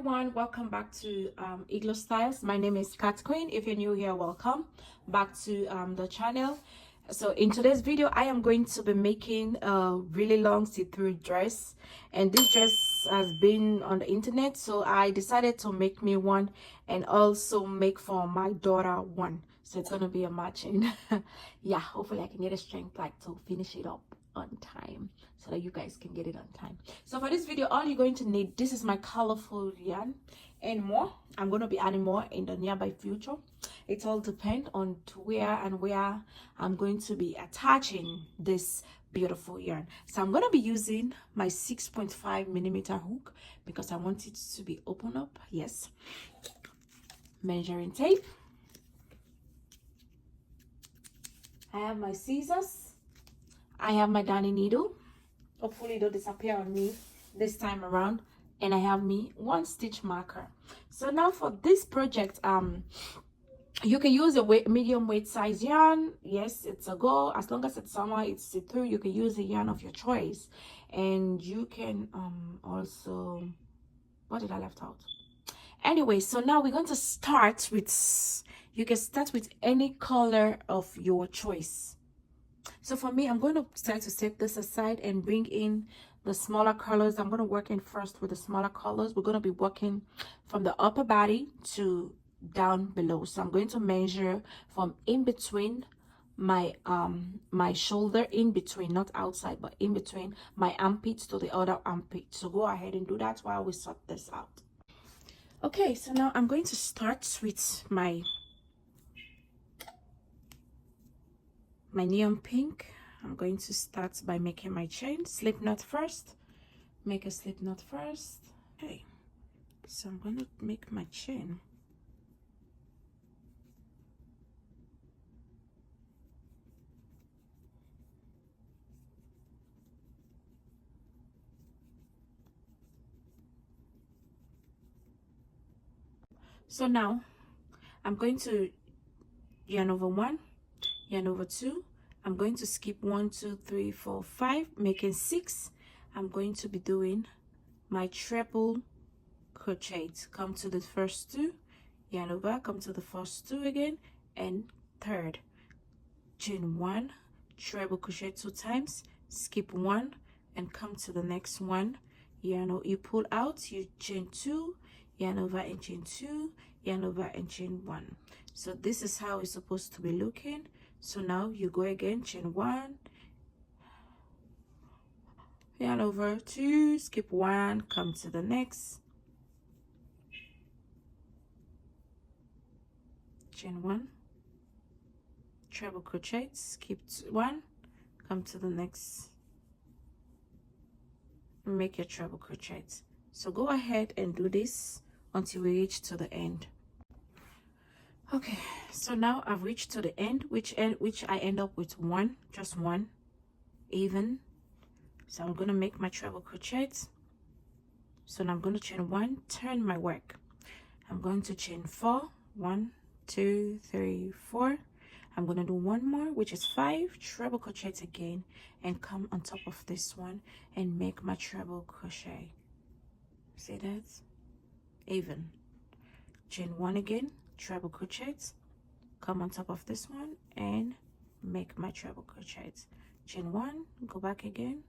everyone, welcome back to Igloo Styles. My name is Cat Queen. If you're new here, welcome back to the channel. So in today's video, I am going to be making a really long see-through dress, and this dress has been on the internet, so I decided to make me one and also make for my daughter one. So it's gonna be a matching. Yeah, hopefully I can get a strength like to finish it up on time so that you guys can get it on time. So for this video, all you're going to need, this is my colorful yarn and more. I'm going to be adding more in the nearby future. It all depends on to where I'm going to be attaching this beautiful yarn. So I'm going to be using my 6.5mm hook because I want it to be open up. Yes, measuring tape. I have my scissors. I have my darning needle. Hopefully it don't disappear on me this time around. And I have me one stitch marker. So now for this project, you can use a medium weight size yarn. Yes, it's a go. As long as it's summer, it's see-through, you can use the yarn of your choice. And you can also, what did I left out? Anyway, so now we're going to start with, you can start with any color of your choice. So for me, I'm going to start to set this aside and bring in the smaller colors. I'm going to work in first with the smaller colors. We're going to be working from the upper body to down below. So I'm going to measure from in between my my shoulder, in between, not outside, but in between my armpits to the other armpit. So go ahead and do that while we sort this out. Okay, so now I'm going to start with my neon pink. I'm going to start by making my chain. Slip knot first. Make a slip knot first. Okay, so I'm going to make my chain. So now I'm going to yarn over 1, yarn over 2. I'm going to skip 1, 2, 3, 4, 5, making 6. I'm going to be doing my triple crochet. Come to the first 2, yarn over, come to the first 2 again, and third, chain 1, treble crochet 2 times, skip 1, and come to the next one. Yarn, you pull out, you chain 2, yarn over and chain 2, yarn over and chain 1. So this is how it's supposed to be looking. So now you go again, chain 1, yarn over 2, skip 1, come to the next, chain 1, treble crochet, skip 1, come to the next, make your treble crochet. So go ahead and do this until we reach to the end. Okay, so now I've reached to the end, which I end up with 1, just 1 even. So I'm going to make my treble crochet. So now I'm going to chain 1, turn my work. I'm going to chain 4, 1, 2, 3, 4. I'm going to do 1 more, which is 5, treble crochet again, and come on top of this one and make my treble crochet. See that? Even. Chain 1 again, treble crochet, come on top of this one and make my treble crochet. Chain 1, go back again.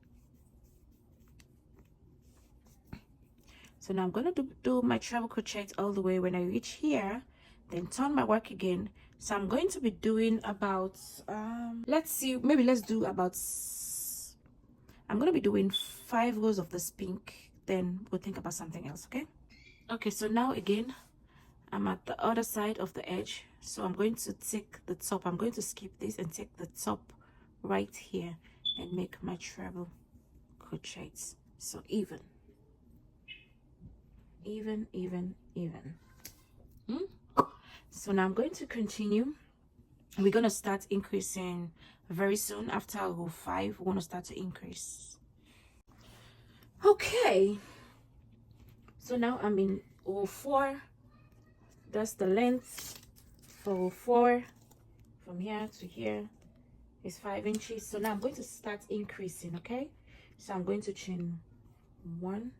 So now I'm going to do my treble crochet all the way. When I reach here, then turn my work again. So I'm going to be doing about let's see, maybe let's do about, I'm going to be doing 5 rows of this pink, then we'll think about something else. Okay, so now again I'm at the other side of the edge, so I'm going to take the top. I'm going to skip this and take the top right here and make my treble crochets. So even. So now I'm going to continue. We're going to start increasing very soon. After row 5, we're going to start to increase. Okay, so now I'm in row 4. That's the length for row 4. From here to here is 5 inches. So now I'm going to start increasing. Okay, so I'm going to chain 1,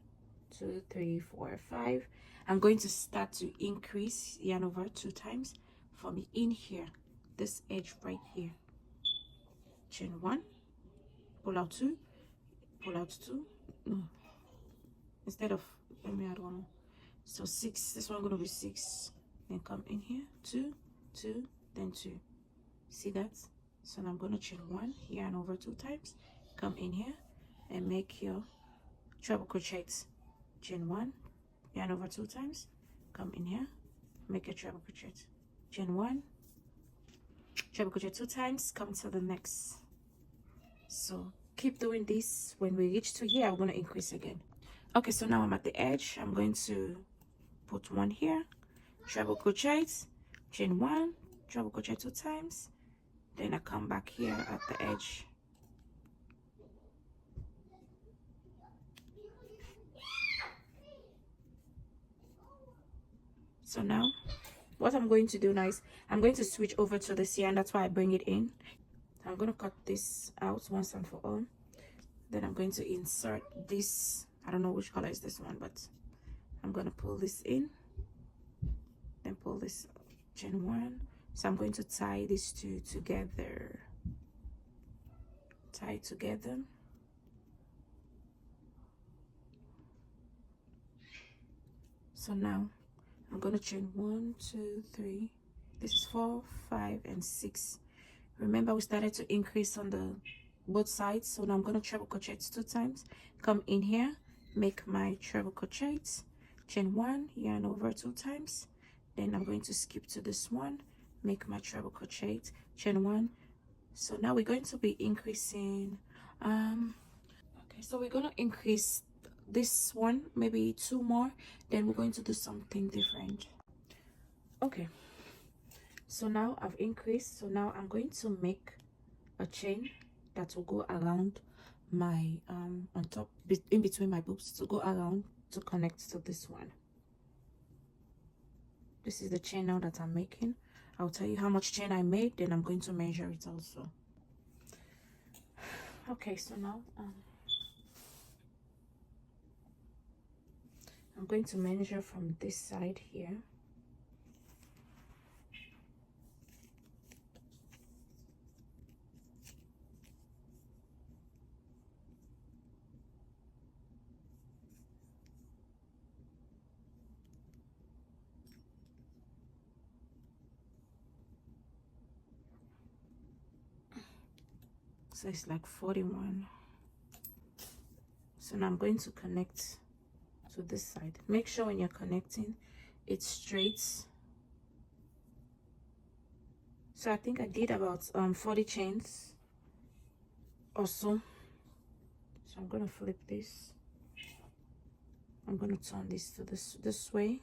2, 3, 4, 5. I'm going to start to increase yarn over 2 times from in here, this edge right here. Chain 1, pull out 2, pull out 2. No, instead of, let me add 1 more. So 6, this one gonna be 6. Then come in here, 2, 2, then 2. See that? So now I'm gonna chain 1, yarn over 2 times, come in here and make your treble crochet. Chain 1, yarn over 2 times, come in here, make a treble crochet. Chain 1, treble crochet 2 times, come to the next. So keep doing this. When we reach to here, I'm going to increase again. Okay, so now I'm at the edge. I'm going to put 1 here, treble crochet, chain 1, treble crochet 2 times, then I come back here at the edge. So now what I'm going to do now is I'm going to switch over to this yarn. That's why I bring it in. I'm going to cut this out once and for all. Then I'm going to insert this. I don't know which color is this one, but I'm going to pull this in, then pull this, chain 1. So I'm going to tie these two together, tie together. So now I'm going to chain 1, 2, 3. This is 4, 5, and 6. Remember, we started to increase on the both sides. So now I'm going to treble crochet 2 times, come in here, make my treble crochet, chain 1, yarn over 2 times, then I'm going to skip to this one, make my treble crochet, chain 1. So now we're going to be increasing okay, so we're going to increase this one, maybe 2 more, then we're going to do something different. Okay, so now I've increased. So now I'm going to make a chain that will go around my on top, in between my boobs, to go around to connect to this one. This is the chain now that I'm making. I'll tell you how much chain I made, then I'm going to measure it also. Okay, so now I'm going to measure from this side here. So it's like 41. So now I'm going to connect to this side. Make sure when you're connecting it's straight. So I think I did about 40 chains or so. So I'm gonna flip this. I'm gonna turn this to this way,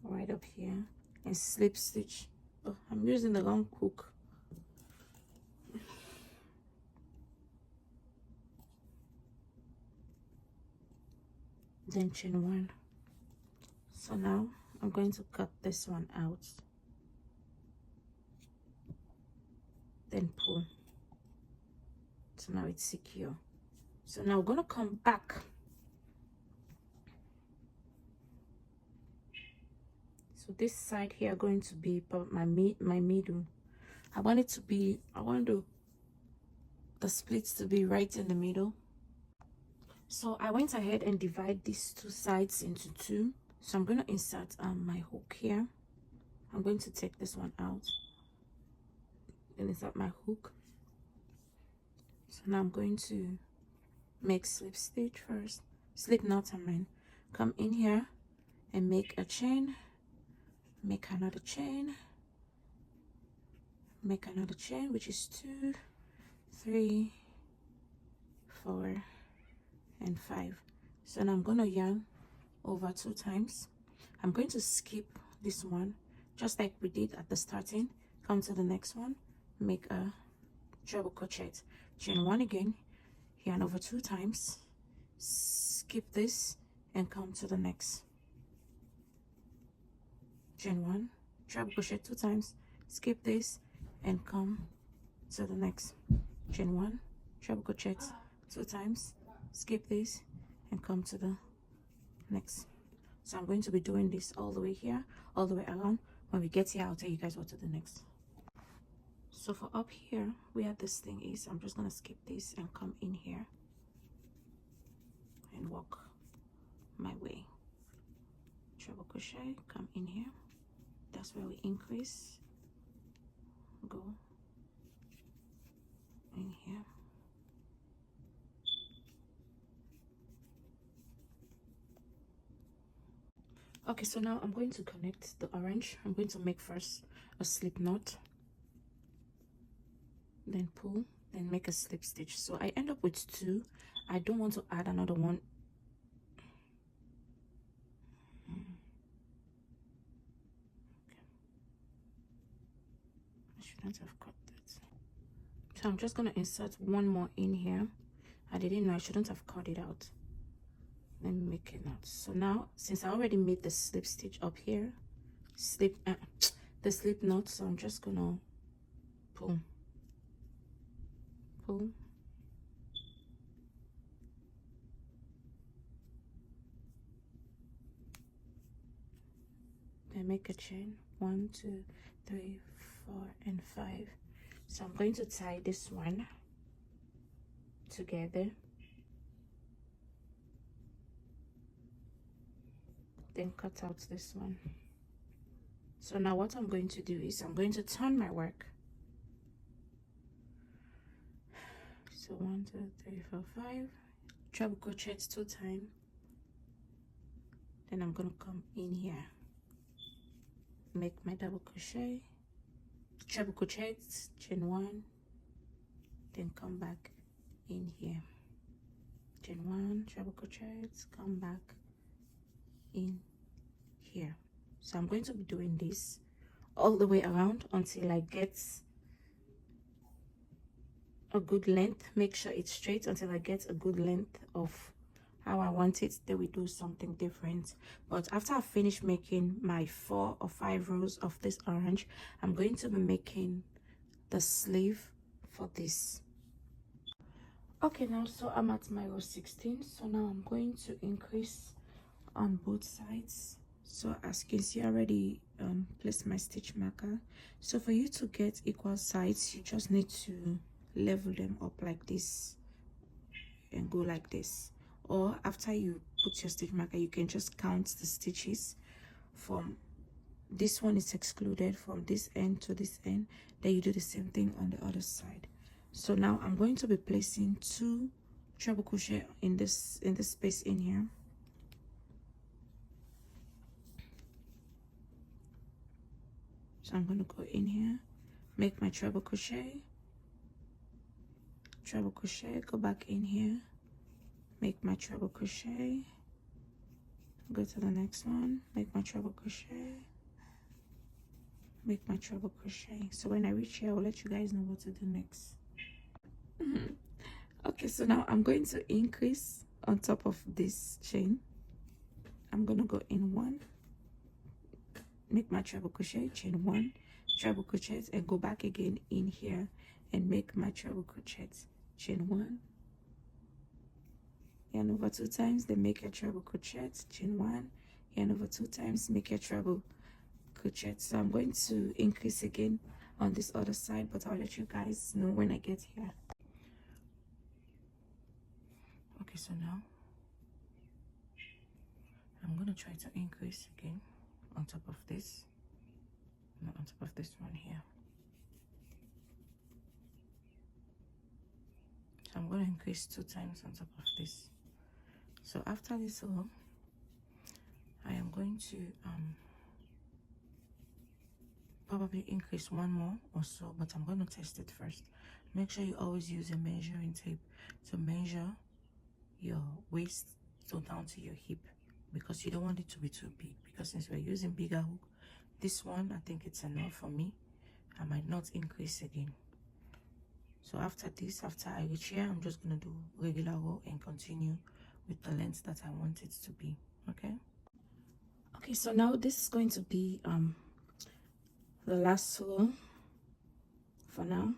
right up here, and slip stitch. Oh, I'm using the wrong hook. Then chain 1. So now I'm going to cut this one out, then pull. So now it's secure. So now we're gonna come back. So this side here going to be my middle. I want the splits to be right in the middle. So I went ahead and divide these 2 sides into 2. So I'm going to insert my hook here. I'm going to take this one out and insert my hook. So now I'm going to make slip stitch first, slip knot, I mean. Come in here and make a chain, make another chain, make another chain, which is 2, 3, 4, and 5. So now I'm going to yarn over 2 times. I'm going to skip this one just like we did at the starting. Come to the next one, make a treble crochet, chain 1 again, yarn over 2 times, skip this and come to the next, chain 1, treble crochet 2 times, skip this and come to the next, chain 1, treble crochet 2 times, skip this and come to the next. So I'm going to be doing this all the way here, all the way around. When we get here, I'll tell you guys what to do next. So for up here where this thing is, I'm just gonna skip this and come in here and walk my way. Treble crochet, come in here. That's where we increase. Go in here. Okay, so now I'm going to connect the orange. I'm going to make first a slip knot, then pull, then make a slip stitch. So I end up with 2. I don't want to add another one. Okay. I shouldn't have cut that. So I'm just going to insert one more in here. I didn't know I shouldn't have cut it out. Let me make it out. So now, since I already made the slip stitch up here, the slip knot, so I'm just gonna pull, then make a chain. 1, 2, 3, 4, and 5. So I'm going to tie this one together, then cut out this one. So now what I'm going to do is I'm going to turn my work. So 1, 2, 3, 4, 5. Treble crochet 2 times. Then I'm gonna come in here, make my double crochet, treble crochet, chain 1, then come back in here, chain 1, treble crochet, come back in here. So I'm going to be doing this all the way around until I get a good length. Make sure it's straight until I get a good length of how I want it. Then we do something different. But after I finish making my 4 or 5 rows of this orange, I'm going to be making the sleeve for this. Okay, now so I'm at my row 16. So now I'm going to increase on both sides. So as you can see, I already placed my stitch marker. So for you to get equal sides, you just need to level them up like this and go like this. Or after you put your stitch marker, you can just count the stitches from this one is excluded from this end to this end. Then you do the same thing on the other side. So now I'm going to be placing 2 treble crochet in this space in here. So I'm going to go in here, make my treble crochet, go back in here, make my treble crochet, go to the next one, make my treble crochet, make my treble crochet. So when I reach here, I'll let you guys know what to do next. Okay, so now I'm going to increase on top of this chain. I'm going to go in 1, make my treble crochet, chain 1, treble crochet, and go back again in here and make my treble crochet, chain 1, yarn over 2 times, then make a treble crochet, chain 1, yarn over 2 times, make a treble crochet. So I'm going to increase again on this other side, but I'll let you guys know when I get here. Okay, so now I'm going to try to increase again on top of this, not on top of this one here. So I'm going to increase 2 times on top of this. So after this row, I am going to probably increase 1 more or so, but I'm going to test it first. Make sure you always use a measuring tape to measure your waist so down to your hip, because you don't want it to be too big, because since we're using bigger hook, this one I think it's enough for me. I might not increase again. So after this, after I reach here, I'm just going to do regular row and continue with the length that I want it to be. Okay, so now this is going to be the last row for now.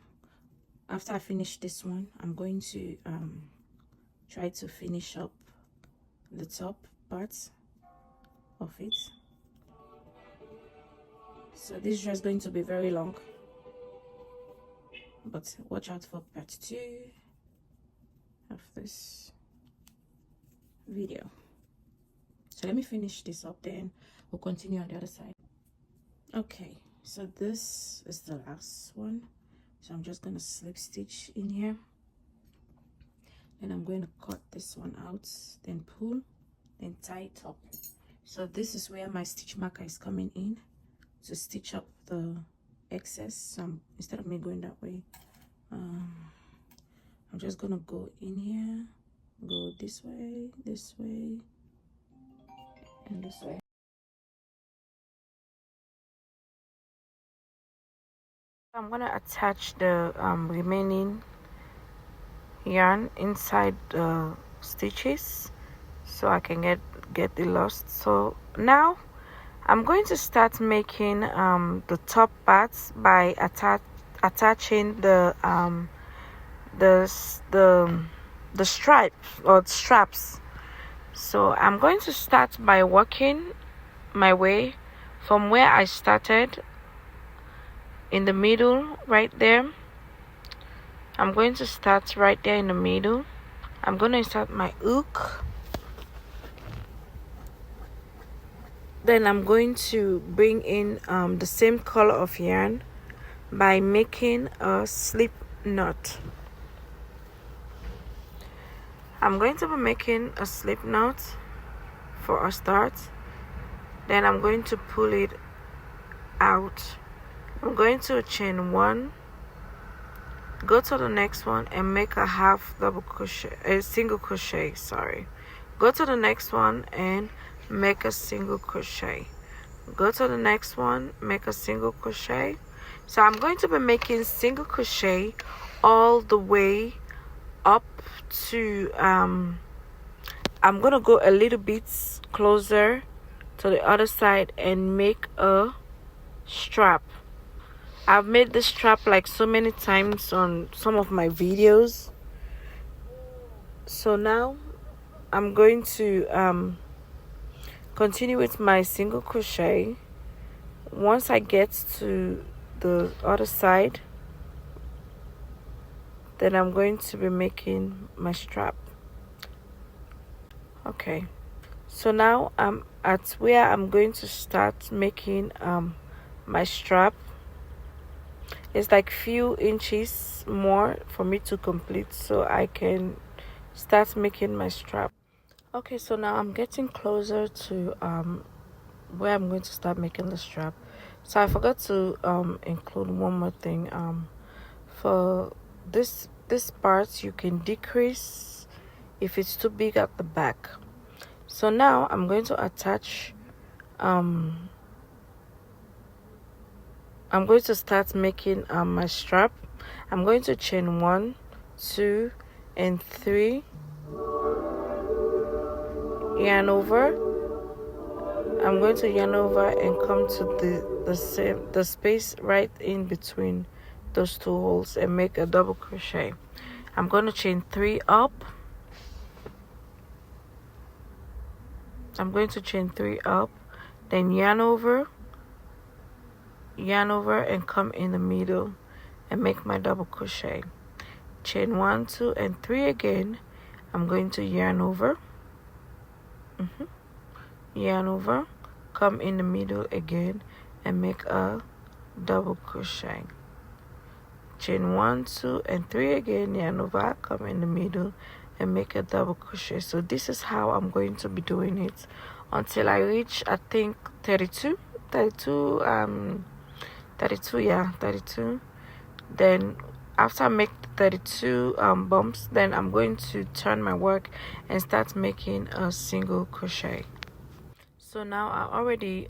After I finish this one, I'm going to try to finish up the top parts of it. So this dress is going to be very long, but watch out for part 2 of this video. So let me finish this up, then we'll continue on the other side. Okay, so this is the last one, so I'm just gonna slip stitch in here, then I'm going to cut this one out, then pull, then tie it up. So this is where my stitch marker is coming in to stitch up the excess. So instead of me going that way, I'm just gonna go in here, go this way, and this way. I'm gonna attach the remaining yarn inside the stitches so I can get it lost. So now I'm going to start making the top parts by attaching the stripes or straps. So I'm going to start by working my way from where I started in the middle right there. I'm going to start right there in the middle. I'm going to insert my hook. Then I'm going to bring in the same color of yarn by making a slip knot. I'm going to be making a slip knot for a start. Then I'm going to pull it out. I'm going to chain 1, go to the next one and make a single crochet, sorry. Go to the next one and make a single crochet. Go to the next one, make a single crochet. So I'm going to be making single crochet all the way up to I'm going to go a little bit closer to the other side and make a strap. I've made this strap like so many times on some of my videos. So now I'm going to continue with my single crochet. Once I get to the other side, then I'm going to be making my strap. Okay, so now I'm at where I'm going to start making my strap. It's like few inches more for me to complete so I can start making my strap. Okay, so now I'm getting closer to where I'm going to start making the strap. So I forgot to include one more thing. For this part, you can decrease if it's too big at the back. So now I'm going to attach I'm going to start making my strap. I'm going to chain 1, 2, and 3, yarn over. I'm going to yarn over and come to the space right in between those 2 holes and make a double crochet. I'm going to chain 3 up. I'm going to chain 3 up, then yarn over and come in the middle and make my double crochet. Chain 1, 2, and 3 again. I'm going to yarn over, yarn over, come in the middle again and make a double crochet. Chain 1, 2, and 3 again, yarn over, come in the middle and make a double crochet. So this is how I'm going to be doing it until I reach, I think, 32. Then after I make 32 bumps, then I'm going to turn my work and start making a single crochet. So now I already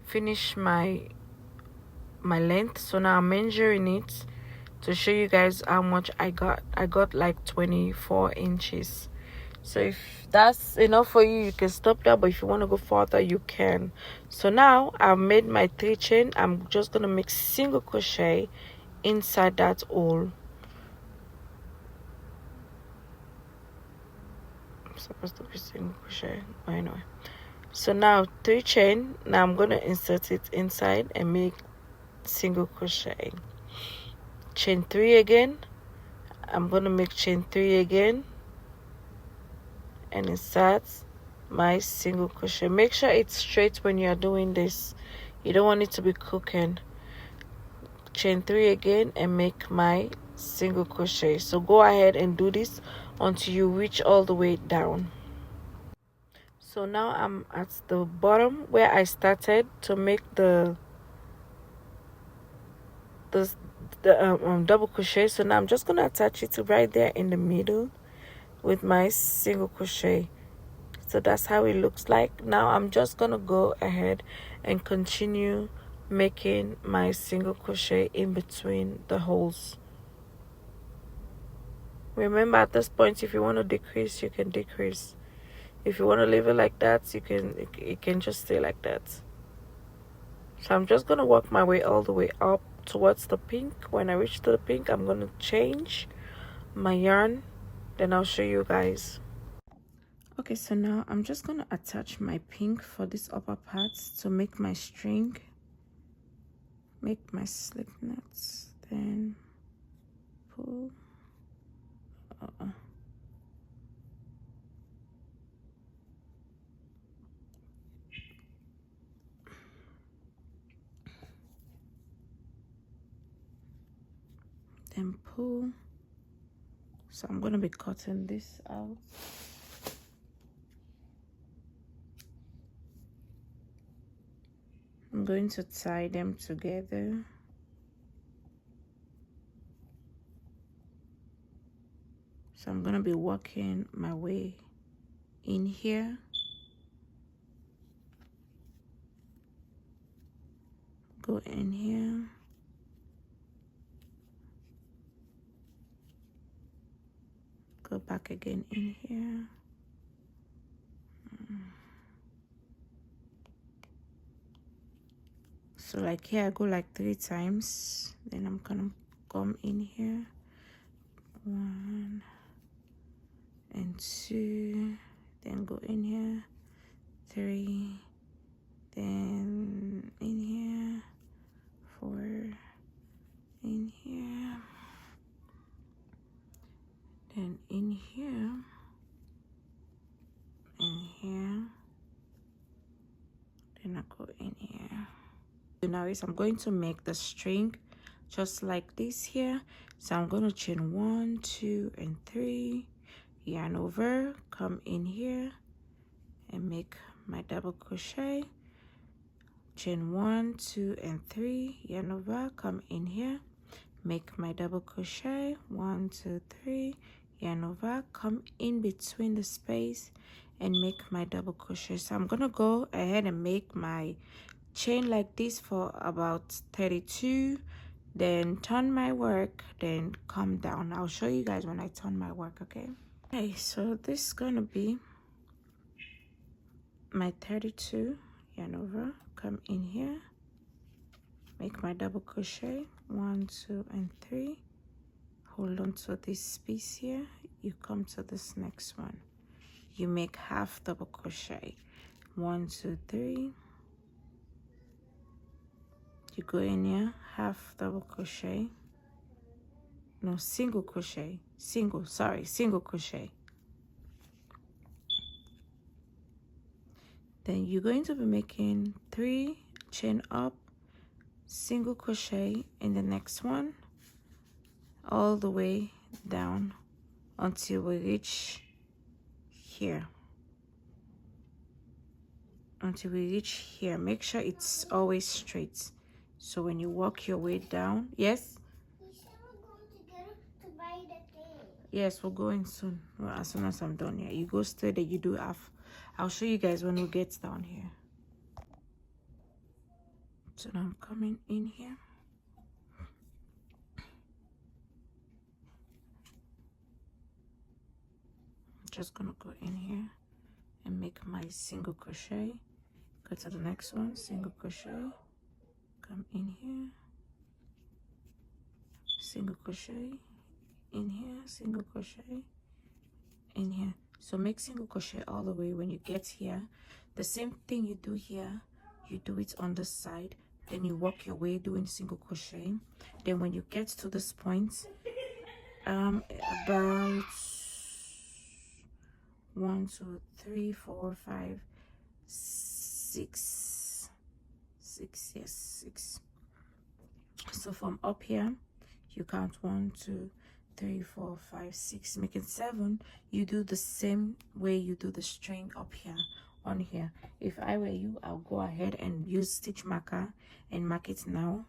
finished my length. So now I'm measuring it to show you guys how much I got. I got like 24 inches. So if that's enough for you, you can stop there, but if you want to go further, you can. So now I've made my 3 chain. I'm just gonna make single crochet inside that hole. supposed to be single crochet, but anyway. So now 3 chain. Now I'm gonna insert it inside and make single crochet. Chain 3 again. I'm gonna make chain 3 again and insert my single crochet. Make sure it's straight when you are doing this. You don't want it to be cooking. Chain 3 again and make my single crochet. So go ahead and do this until you reach all the way down. So now I'm at the bottom where I started to make the double crochet. So now I'm just gonna attach it right there in the middle with my single crochet. So that's how it looks like. Now I'm just gonna go ahead and continue making my single crochet in between the holes. Remember, at this point, if you want to decrease, you can decrease. If you want to leave it like that, it can just stay like that. So I'm just gonna work my way all the way up towards the pink. When I reach to the pink, I'm gonna change my yarn, then I'll show you guys. Okay, so now I'm just gonna attach my pink for this upper part to make my string, make my slip knots, then pull. Then pull. So I'm gonna be cutting this out. I'm going to tie them together. So I'm gonna be working my way in here. Go in here. Go back again in here. So like here I go like 3 times, then I'm gonna come in here, 1 and 2, then go in here, 3, then in here, 4, in here, then in here, then I go in here. So now is I'm going to make the string just like this here. So I'm going to chain 1, 2 and 3, yarn over, come in here and make my double crochet, chain 1, 2 and 3, yarn over, come in here, make my double crochet, 1, 2, 3, yarn over, come in between the space and make my double crochet. So I'm gonna go ahead and make my chain like this for about 32, then turn my work, then come down. I'll show you guys when I turn my work. Okay, so this is gonna be my 32, yarn over, come in here, make my double crochet, 1, 2 and 3, hold on to this piece here, you come to this next one, you make half double crochet, 1, 2, 3, you go in here, half double crochet, no, single crochet, single crochet. Then you're going to be making 3 chain up, single crochet in the next one, all the way down until we reach here. Make sure it's always straight. So when you walk your way down, yes? You said we're going together to buy the thing. Yes, we're going soon. Well, as soon as I'm done here. You go straight and you do half. I'll show you guys when we get down here. So now I'm coming in here. I'm just gonna go in here and make my single crochet. Go to the next one, single crochet. Come in here, single crochet, in here, single crochet, in here. So make single crochet all the way. When you get here, the same thing you do here, you do it on the side, then you work your way doing single crochet. Then when you get to this point, about 1 2 3 4 5 6 6, yes, 6. So from up here you count 1 2 3 4 5 6, making 7. You do the same way you do the string up here on here. If I were you, I'll go ahead and use stitch marker and mark it now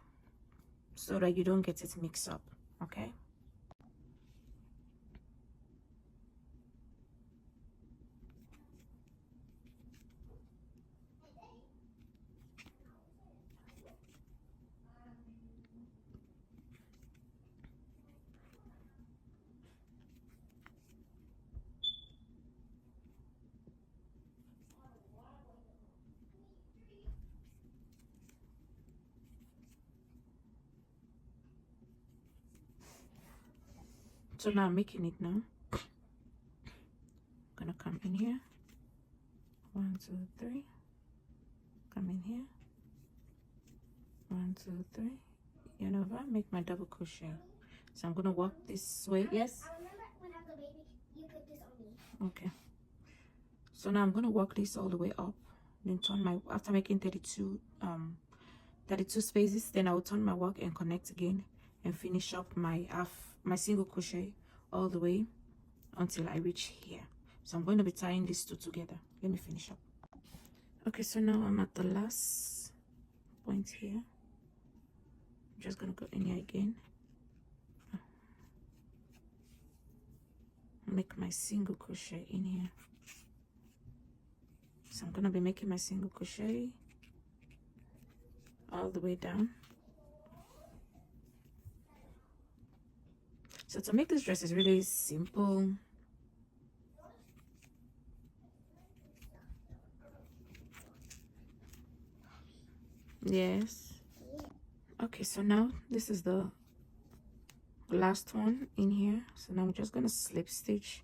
so that you don't get it mixed up. Okay, so now I'm making it now. I'm gonna come in here, 1 2 3, come in here, 1 2 3, you know, if I make my double crochet, so I'm gonna walk this way. Yes, I remember when I was a baby, you put this on me. okay, so now I'm gonna walk this all the way up, then turn my, after making 32 spaces, then I will turn my work and connect again and finish up my single crochet all the way until I reach here. So I'm going to be tying these two together. Let me finish up. Okay, so now I'm at the last point here. I'm just gonna go in here again, make my single crochet in here. So I'm gonna be making my single crochet all the way down. So to make this dress is really simple. Yes. Okay, so now this is the last one in here. So now I'm just gonna slip stitch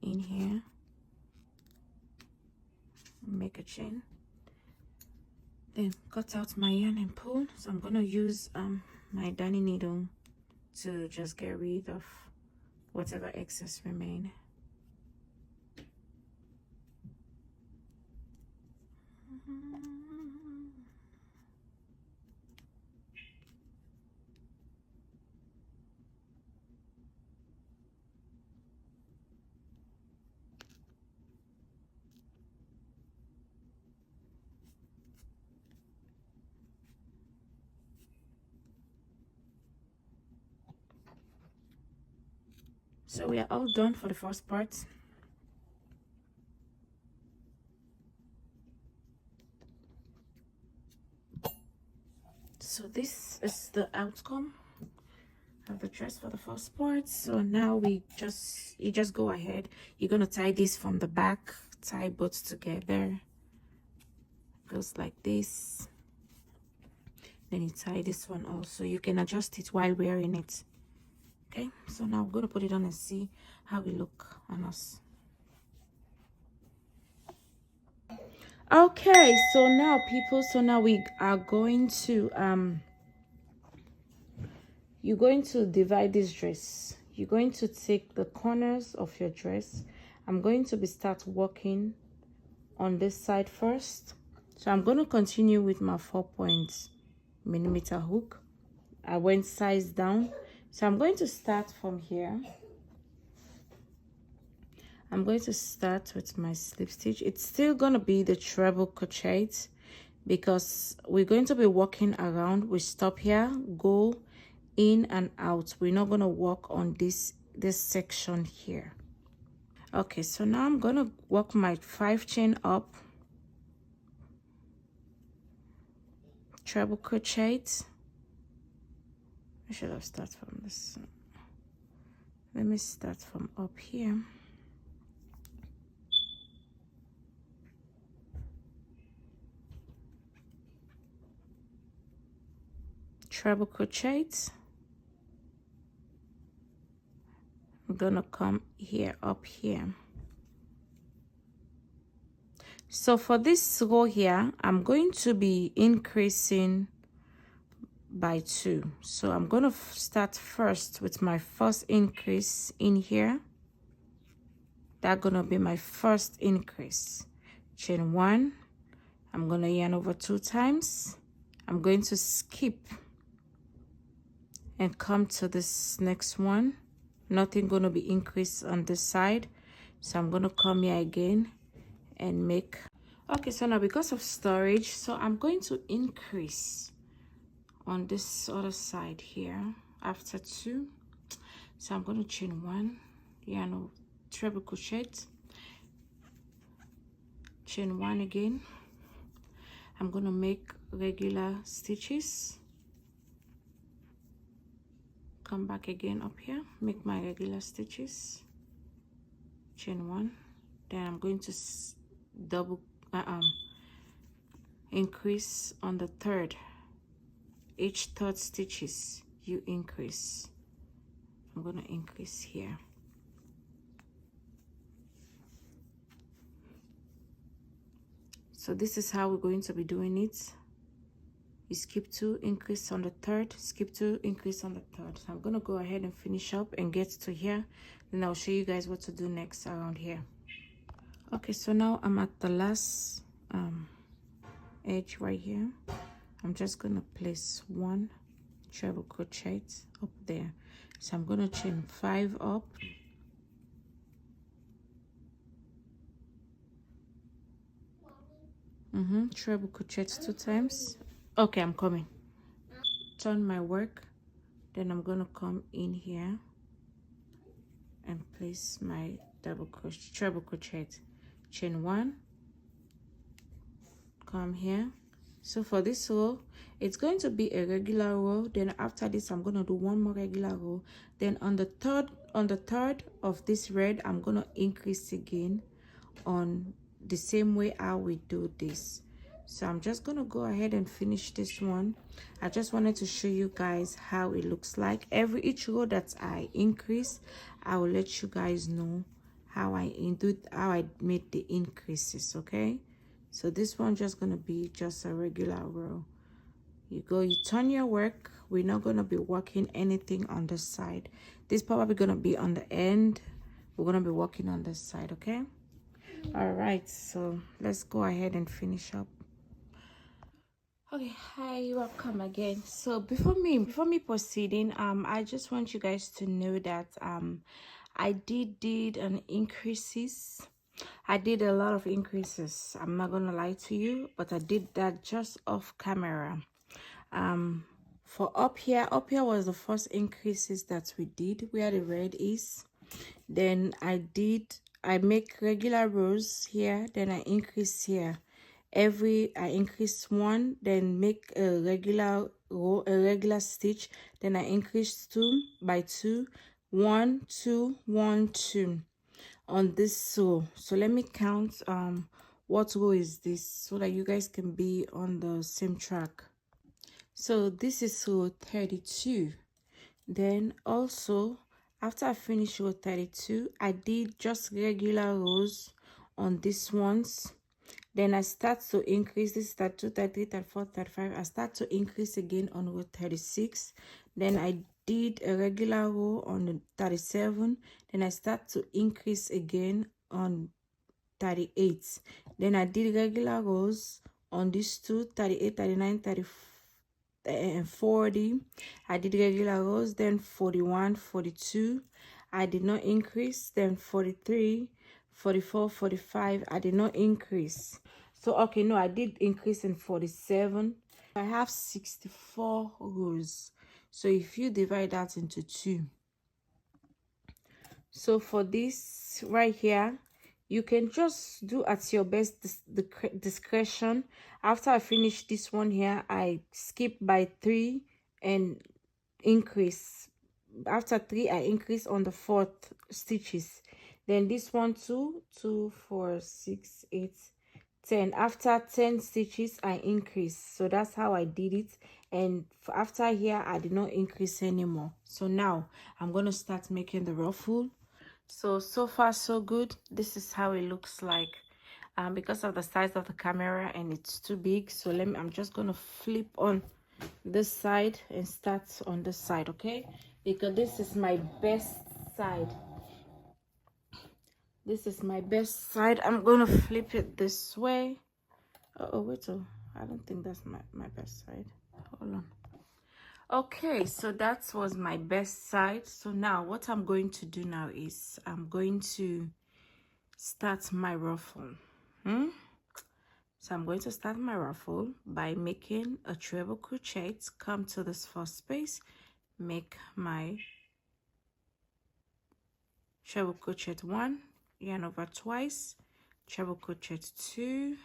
in here, make a chain, then cut out my yarn and pull. So I'm gonna use my darning needle to just get rid of whatever excess remain. So we are all done for the first part. So this is the outcome of the dress for the first part. So now you just go ahead, you're gonna tie this from the back, tie both together, goes like this, then you tie this one also. You can adjust it while wearing it. Okay, so now I'm gonna put it on and see how it look on us. Okay, so now people, so now we are going to you're going to divide this dress. You're going to take the corners of your dress. I'm going to start working on this side first. So I'm going to continue with my 4.0mm hook. I went size down, so I'm going to start from here. I'm going to start with my slip stitch. It's still going to be the treble crochet because we're going to be walking around. We stop here, go in and out. We're not going to work on this section here. Okay, so now I'm going to work my 5 chain up, treble crochet. I should have started from this. Let me start from up here. Treble crochet. I'm gonna come here, up here, So for this row here, I'm going to be increasing by 2. So I'm going to start first with my first increase in here. That's going to be my first increase. Chain 1. I'm going to yarn over 2 times. I'm going to skip and come to this next one. Nothing going to be increased on this side, so I'm going to come here again and make. Okay, so now because of storage, so I'm going to increase on this other side here after 2. So I'm going to chain 1, yarn treble crochet, chain 1 again. I'm going to make regular stitches, come back again up here, make my regular stitches, chain 1. Then I'm going to double increase on the third. Each third stitches you increase. I'm going to increase here. So this is how we're going to be doing it. You skip 2, increase on the third, skip 2, increase on the third. So I'm going to go ahead and finish up and get to here. Then I'll show you guys what to do next around here. Okay, so now I'm at the last edge right here. I'm just going to place 1 treble crochet up there. So I'm going to chain 5 up. Treble crochet 2 times. Okay, I'm coming. Turn my work. Then I'm going to come in here and place my treble crochet. Chain 1. Come here. So for this row, it's going to be a regular row. Then after this, I'm going to do 1 more regular row. Then on the third of this red, I'm going to increase again on the same way how we do this. So I'm just going to go ahead and finish this one. I just wanted to show you guys how it looks like. Each row that I increase, I will let you guys know how I made the increases. Okay, so this one just going to be just a regular row. You turn your work. We're not going to be working anything on this side. This probably going to be on the end. We're going to be working on this side. Okay. All right, so let's go ahead and finish up. Okay, hi, welcome again. So before me proceeding, I just want you guys to know that I did an increases. I did a lot of increases. I'm not gonna lie to you, but I did that just off camera. For up here was the first increases that we did where the red is. Then I make regular rows here, then I increase here. I increase 1, then make a regular row, a regular stitch, then I increase 2 by 2, 1 2 1 2 on this row. So let me count what row is this so that you guys can be on the same track. So this is row 32. Then also after I finish row 32, I did just regular rows on these ones. Then I start to increase. This is 32, 33, 34, 35. I start to increase again on row 36. Then I did a regular row on the 37. Then I start to increase again on 38. Then I did regular rows on these two, 38, 39, 34. And 40. I did regular rows, then 41, 42. I did not increase. Then 43, 44, 45. I did not increase. So okay, no, I did increase in 47. I have 64 rows. So if you divide that into 2, so for this right here, you can just do at your best discretion. After I finish this one here, I skip by 3 and increase. After 3, I increase on the 4th stitches. Then this one 2, 4, 6, 8, 10. After 10 stitches, I increase. So that's how I did it. And after here, I did not increase anymore. So now I'm going to start making the ruffle. So far so good. This is how it looks like. because of the size of the camera and it's too big. So I'm just gonna flip on this side and start on this side, okay? Because this is my best side. This is my best side. I'm gonna flip it this way. Oh wait, I don't think that's my best side. Hold on. Okay, so that was my best side. So now what I'm going to do now is I'm going to start my ruffle. So I'm going to start my ruffle by making a treble crochet. Come to this first space, make my treble crochet 1, yarn over twice, treble crochet 2,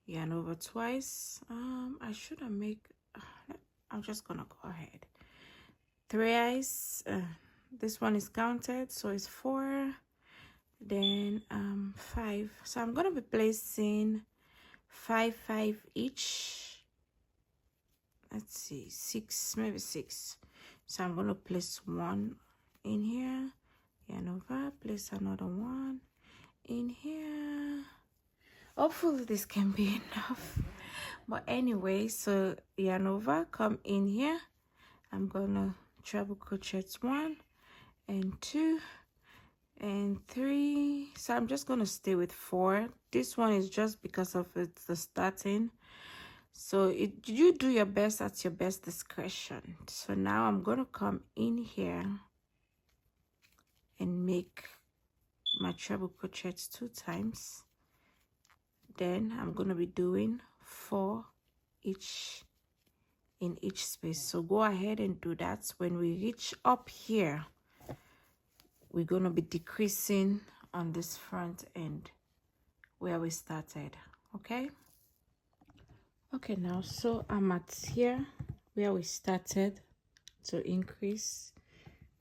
yarn over twice. I should have make, I'm just gonna go ahead. 3 eyes, this one is counted, so it's 4, then 5. So I'm gonna be placing 5 each. Let's see, 6, maybe 6. So I'm gonna place 1 in here, yarn over, place another 1 in here. Hopefully this can be enough, but anyway, so yarn over, come in here. I'm gonna treble crochet 1 and 2 and 3. So I'm just gonna stay with 4. This one is just because of it's the starting, so you do your best at your best discretion. So now I'm gonna come in here and make my treble crochet 2 times. Then I'm gonna be doing 4 each in each space. So go ahead and do that. When we reach up here, we're gonna be decreasing on this front end where we started. Okay, now so I'm at here where we started to increase.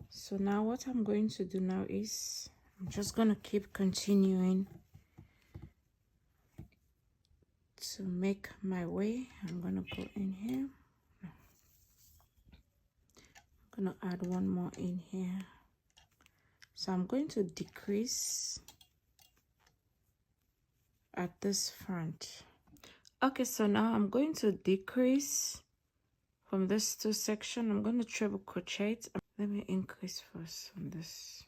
So now what I'm going to do now is I'm just gonna keep continuing to make my way. I'm gonna go in here, I'm gonna add 1 more in here. So I'm going to decrease at this front. Okay, so now I'm going to decrease from this 2 section. I'm going to treble crochet. Let me increase first on this.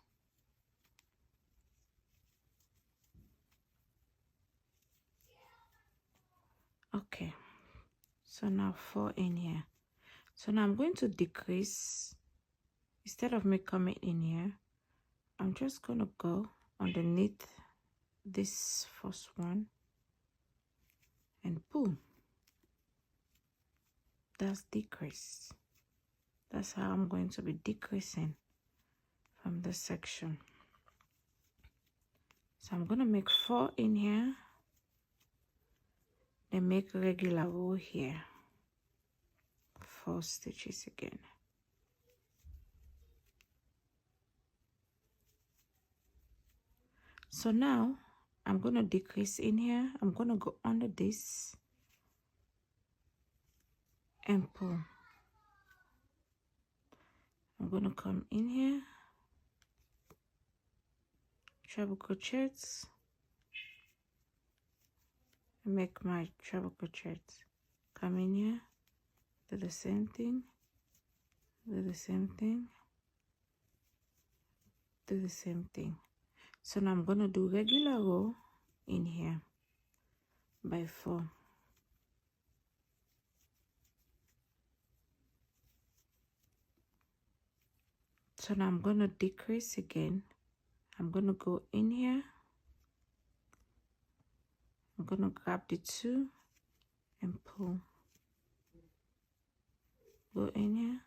Okay, so now 4 in here. So now I'm going to decrease. Instead of me coming in here, I'm just going to go underneath this first one and pull. That's decrease. That's how I'm going to be decreasing from this section. So I'm going to make 4 in here, then make regular row here, 4 stitches again. So now I'm going to decrease in here. I'm going to go under this and pull. I'm going to come in here, treble crochets, and make my treble crochets. Come in here, do the same thing, do the same thing, do the same thing. So now I'm going to do regular row in here by 4. So now I'm going to decrease again. I'm going to go in here. I'm going to grab the 2 and pull. Go in here.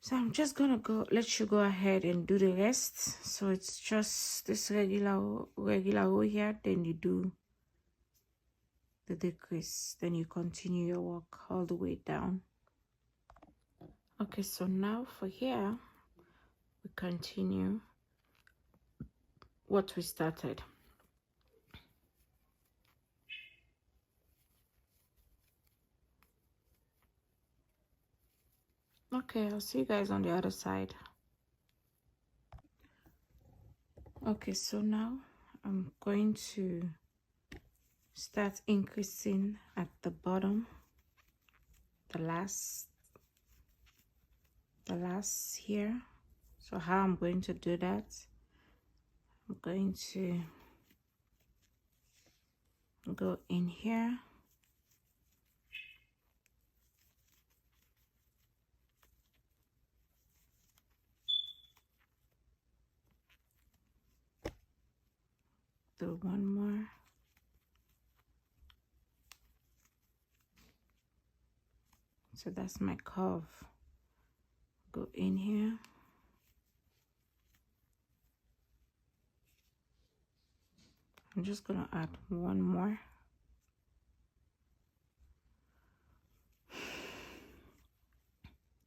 So I'm just going to let you go ahead and do the rest. So it's just this regular row here, then you do the decrease, then you continue your work all the way down. Okay, so now for here we continue what we started. Okay, I'll see you guys on the other side. Okay, so now I'm going to start increasing at the bottom, the last here. So how I'm going to do that, I'm going to go in here, do one more, so that's my curve. Go in here, I'm just gonna add one more.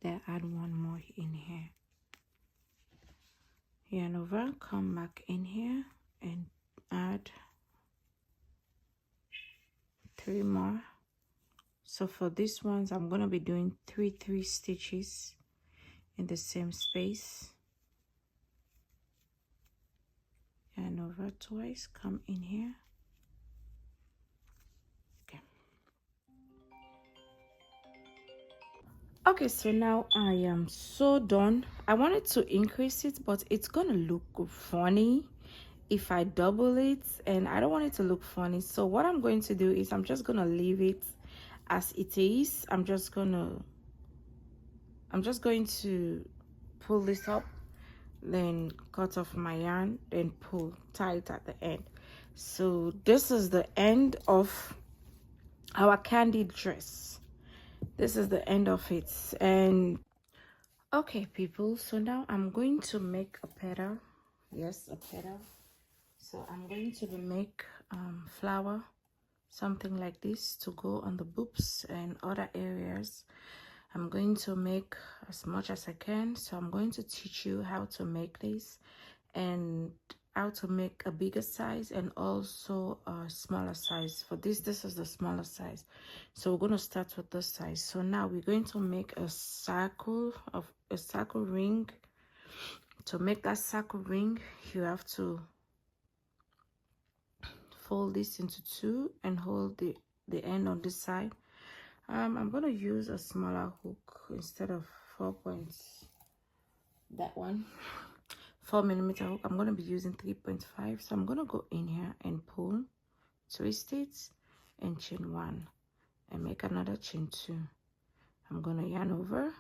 Then add one more in here. Yarn over, come back in here and add 3 more. So for these ones, I'm gonna be doing 3 stitches in the same space. Yarn over twice, come in here. Okay, so now I am so done. I wanted to increase it, but it's gonna look funny if I double it, and I don't want it to look funny. So what I'm going to do is I'm just gonna leave it as it is. I'm just going to pull this up, then cut off my yarn, then pull tight at the end. So this is the end of our candy dress. This is the end of it. And okay people, so now I'm going to make a petal. Yes, a petal. So I'm going to make flower, something like this, to go on the boobs and other areas. I'm going to make as much as I can. So I'm going to teach you how to make this and how to make a bigger size and also a smaller size. For this is the smaller size, so we're going to start with this size. So now we're going to make a circle ring. To make that circle ring, you have to fold this into 2 and hold the end on this side. I'm going to use a smaller hook instead of 4 points, that one 4mm hook. I'm going to be using 3.5. So I'm going to go in here and pull, twist it, and chain 1 and make another chain 2. I'm going to yarn over,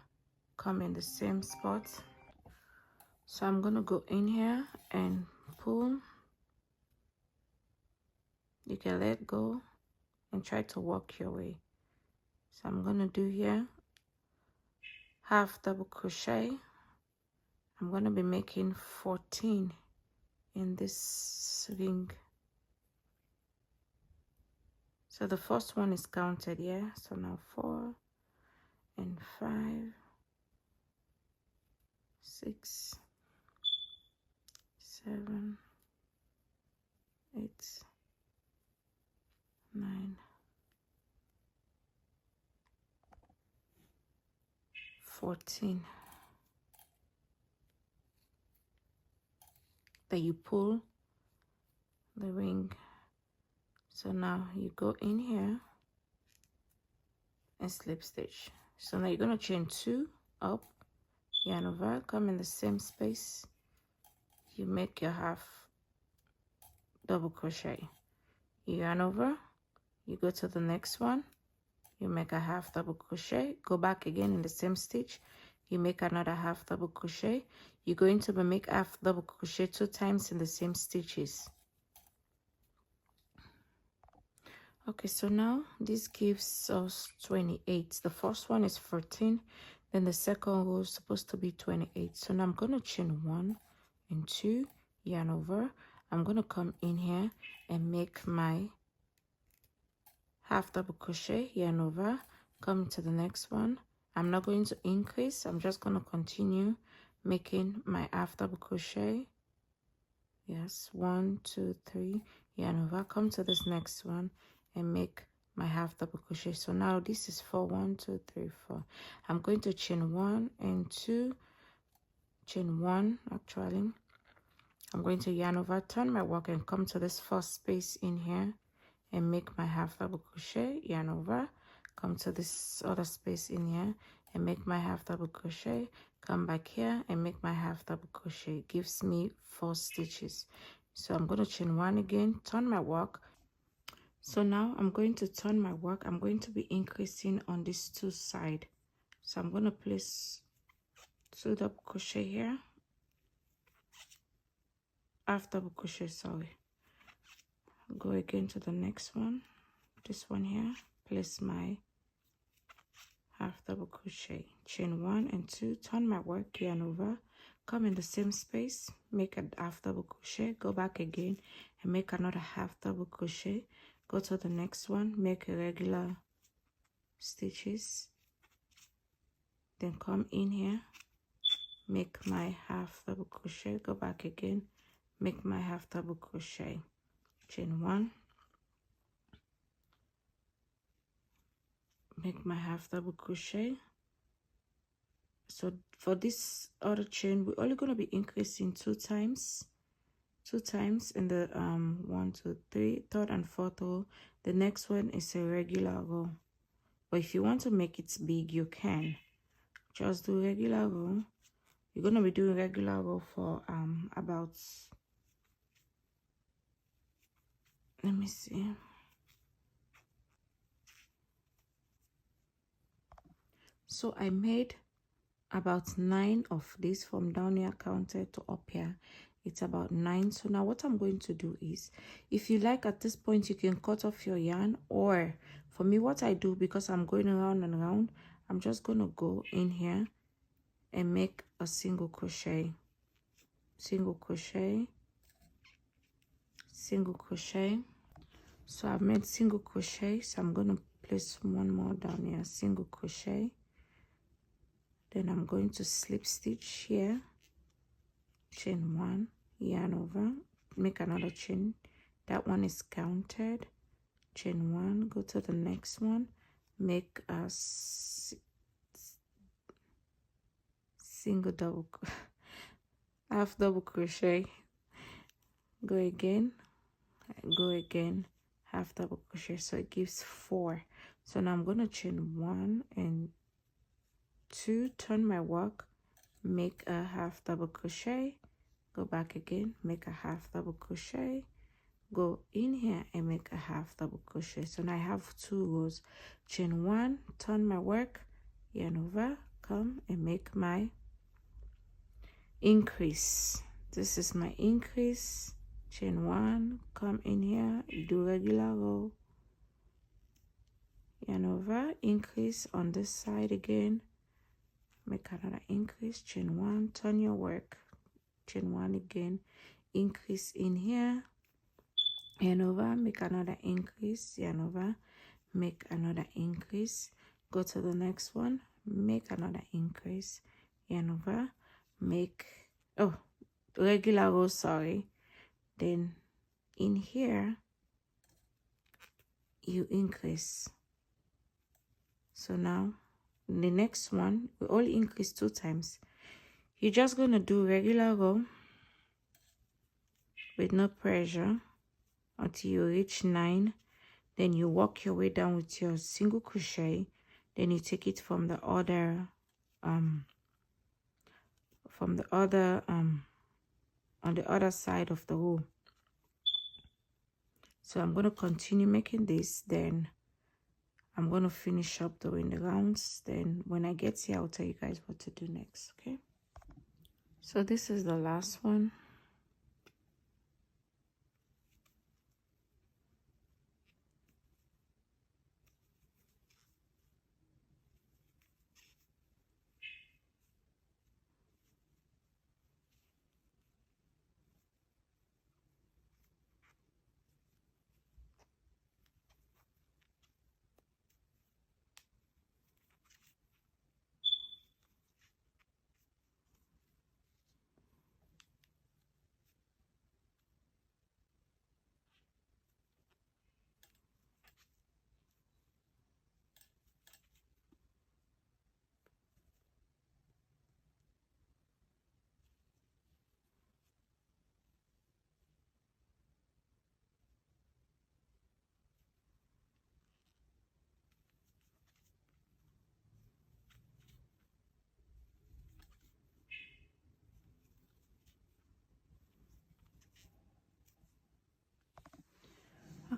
come in the same spot. So I'm going to go in here and pull. You can let go and try to work your way. So I'm going to do here half double crochet. I'm going to be making 14 in this ring. So the first one is counted, yeah. So now 4 and 5, 6, 7, 8, 9, 14. Then you pull the ring. So now you go in here and slip stitch. So now you're going to chain 2 up, yarn over, come in the same space, you make your half double crochet, you yarn over, you go to the next one, you make a half double crochet, go back again in the same stitch, you make another half double crochet. You're going to make half double crochet 2 times in the same stitches. Okay, so now this gives us 28. The first one is 14, then the second row is supposed to be 28. So now I'm going to chain 1 and 2, yarn over. I'm going to come in here and make my half double crochet, yarn over, come to the next one. I'm not going to increase, I'm just going to continue making my half double crochet. Yes, 1, 2, 3, yarn over, come to this next one and make my half double crochet. So now this is for 1 2 3 4. I'm going to chain 1 and 2, chain 1 actually. I'm going to yarn over, turn my work, and come to this first space in here and make my half double crochet, yarn over, come to this other space in here and make my half double crochet, come back here and make my half double crochet. It gives me 4 stitches. So I'm going to chain 1 again, turn my work. So now I'm going to turn my work. I'm going to be increasing on these 2 sides. So I'm going to place 2 double crochet here, half double crochet, sorry. Go again to the next one, this one here, place my half double crochet, chain 1 and 2, turn my work, yarn over, come in the same space, make a half double crochet, go back again and make another half double crochet, go to the next one, make a regular stitches, then come in here, make my half double crochet, go back again, make my half double crochet, chain 1, make my half double crochet. So for this other chain, we're only going to be increasing 2 times in the 1 2 3 third and fourth row. The next one is a regular row, but if you want to make it big, you can just do regular row. You're going to be doing regular row for about, let me see, so I made about 9 of this from down here counted to up here. It's about 9. So now what I'm going to do is, if you like, at this point you can cut off your yarn, or for me what I do, because I'm going around and around, I'm just going to go in here and make a single crochet, single crochet, single crochet. So I've made single crochet, so I'm going to place one more down here, single crochet. Then I'm going to slip stitch here, chain 1, yarn over, make another chain. That one is counted, chain 1, go to the next one, make a single double, half double crochet, go again, half double crochet. So it gives 4. So now I'm going to chain 1 and 2, turn my work, make a half double crochet, go back again, make a half double crochet, go in here and make a half double crochet. So now I have 2 rows, chain 1, turn my work, yarn over, come and make my increase. This is my increase, chain 1, come in here, do regular row, yarn over, increase on this side again, make another increase, chain 1, turn your work, chain 1 again, increase in here, yarn over, make another increase, yarn over, make another increase, go to the next one, make another increase, yarn over, make regular row, sorry, then in here you increase. So now the next one, we only increase 2 times. You're just going to do regular row with no pressure until you reach 9. Then you work your way down with your single crochet. Then you take it from the other on the other side of the row. So I'm going to continue making this, then I'm going to finish up doing the rounds. Then when I get here, I'll tell you guys what to do next, okay? So this is the last one.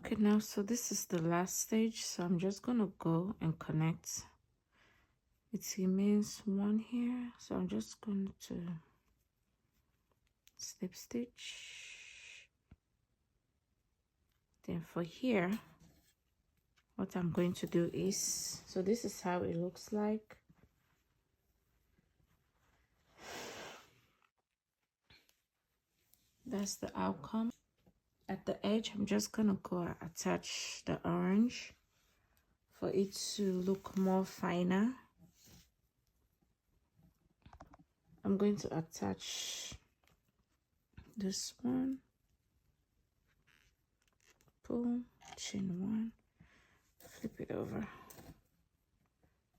Okay, now so this is the last stage, so I'm just gonna go and connect. It remains one here, so I'm just going to slip stitch. Then for here, what I'm going to do is, so this is how it looks like. That's the outcome. At the edge, I'm just gonna go attach the orange for it to look more finer. I'm going to attach this one, pull, chain one, flip it over.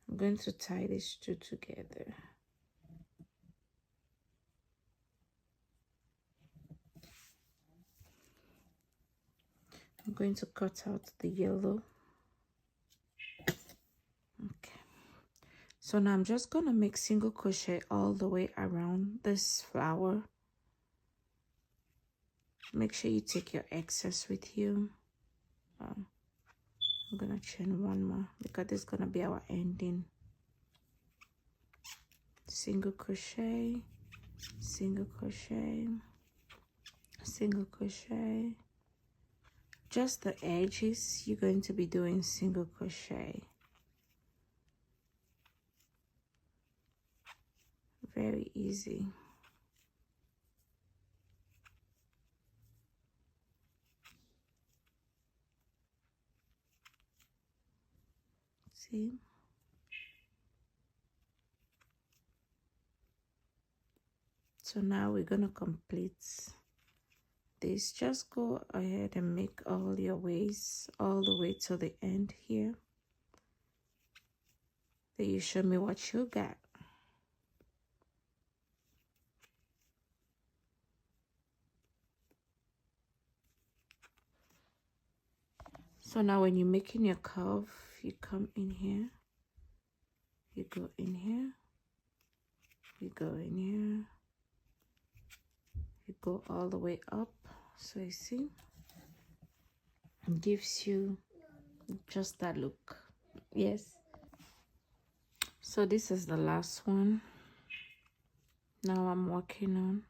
I'm going to tie these two together. I'm going to cut out the yellow. Okay, so now I'm just gonna make single crochet all the way around this flower. Make sure you take your excess with you. I'm gonna chain one more because this is gonna be our ending. Single crochet, single crochet, single crochet. Just the edges, you're going to be doing single crochet. Very easy. See? So now we're gonna complete this. Just go ahead and make all your ways all the way to the end here. Then you show me what you got. So now when you're making your curve, you come in here, you go in here, you go in here, you go all the way up. So you see, it gives you just that look. Yes. So this is the last one. Now I'm working on.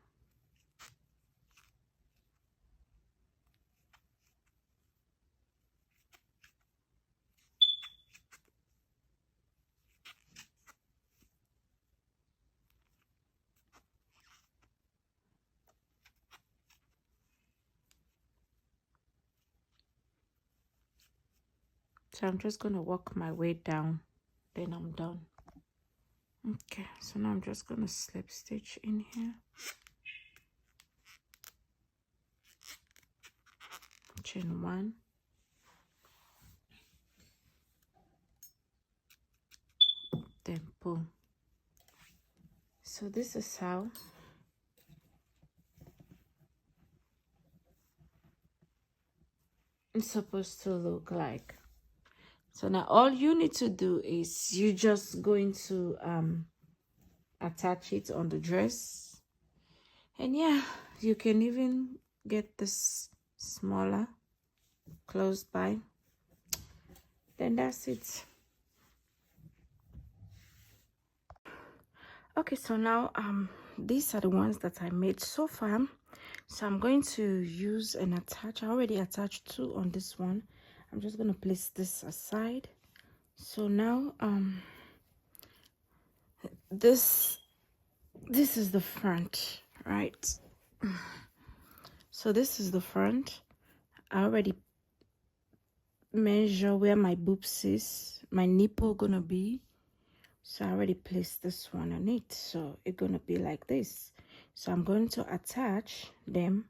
So I'm just gonna work my way down, then I'm done. Okay, so now I'm just gonna slip stitch in here, chain one, then pull. So this is how it's supposed to look like. So now all you need to do is you just going to attach it on the dress, and yeah, you can even get this smaller close by. Then that's it. Okay, so now these are the ones that I made so far. So I'm going to use and attach. I already attached two on this one. I'm just going to place this aside. So now this is the front, right? So this is the front. I already measure where my boobs is, my nipple gonna be. So I already placed this one on it, so it's gonna be like this. So I'm going to attach them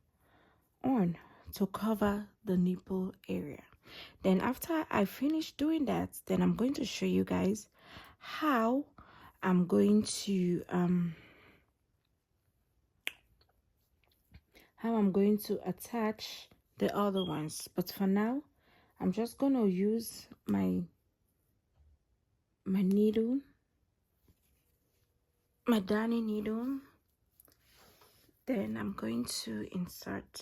on to cover the nipple area. Then after I finish doing that, then I'm going to show you guys how I'm going to attach the other ones. But for now, I'm just gonna use my needle, my darning needle. Then I'm going to insert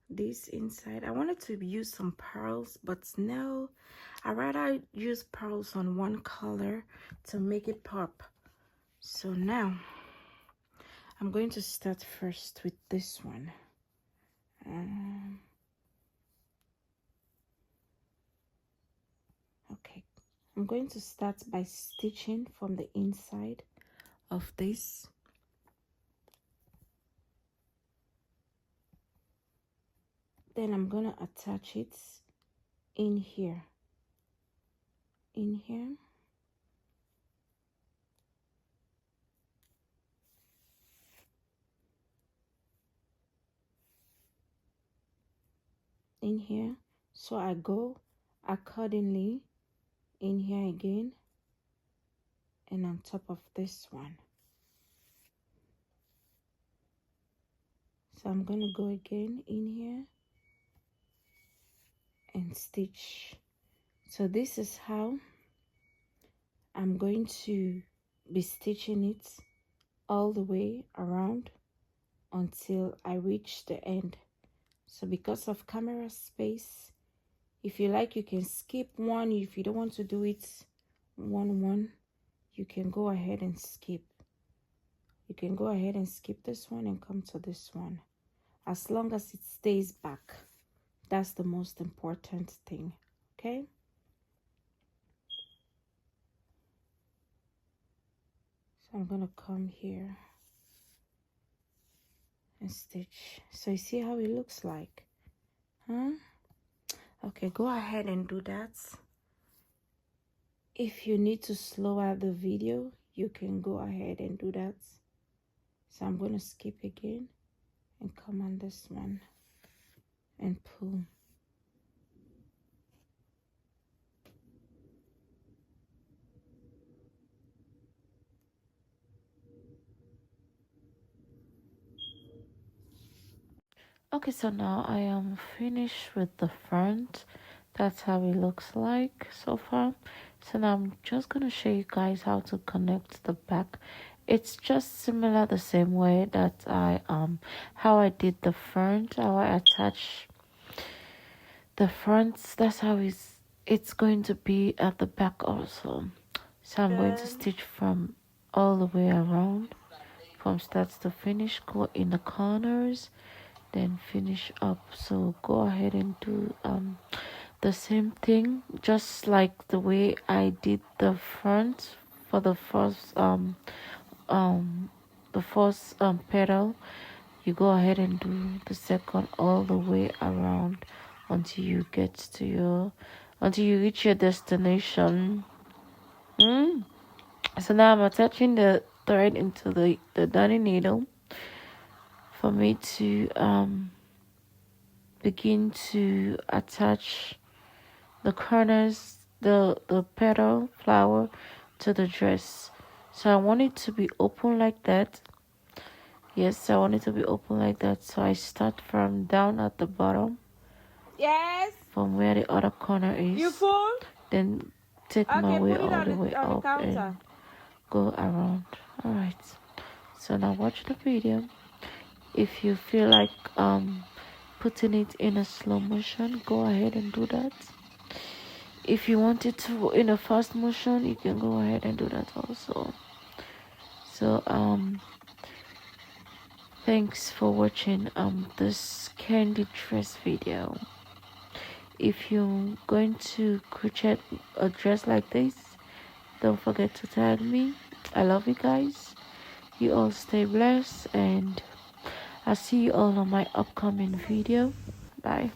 this inside. I wanted to use some pearls, but no, I rather use pearls on one color to make it pop. So now I'm going to start first with this one. Okay, I'm going to start by stitching from the inside of this. Then I'm gonna attach it in here. In here. In here. So I go accordingly in here again and on top of this one. So I'm gonna go again in here and stitch. So this is how I'm going to be stitching it all the way around until I reach the end. So because of camera space, if you like, you can skip one. If you don't want to do it one, you can go ahead and skip. You can go ahead and skip this one and come to this one, as long as it stays back. That's the most important thing. Okay, so I'm gonna come here and stitch. So you see how it looks like, huh? Okay, go ahead and do that. If you need to slow out the video, you can go ahead and do that. So I'm going to skip again and come on this one and pull. Okay, so now I am finished with the front. That's how it looks like so far. So now I'm just gonna show you guys how to connect the back. It's just similar the same way that how I did the front, how I attach the front. That's how it's going to be at the back also. So I'm going to stitch from all the way around, from start to finish, go in the corners, then finish up. So go ahead and do the same thing, just like the way I did the front for the first petal. You go ahead and do the second all the way around until you get to until you reach your destination. So now I'm attaching the thread into the darning needle for me to begin to attach the corners, the petal flower to the dress. So I want it to be open like that. Yes, I want it to be open like that. So I start from down at the bottom. Yes. From where the other corner is. You full? Then take Okay, my way put it all on the way on the up counter. and go around. Alright. So now watch the video. If you feel like putting it in a slow motion, go ahead and do that. If you want it to in a fast motion, you can go ahead and do that also. So thanks for watching this candy dress video. If you're going to crochet a dress like this, don't forget to tag me. I love you guys. You all stay blessed, and I'll see you all on my upcoming video. Bye.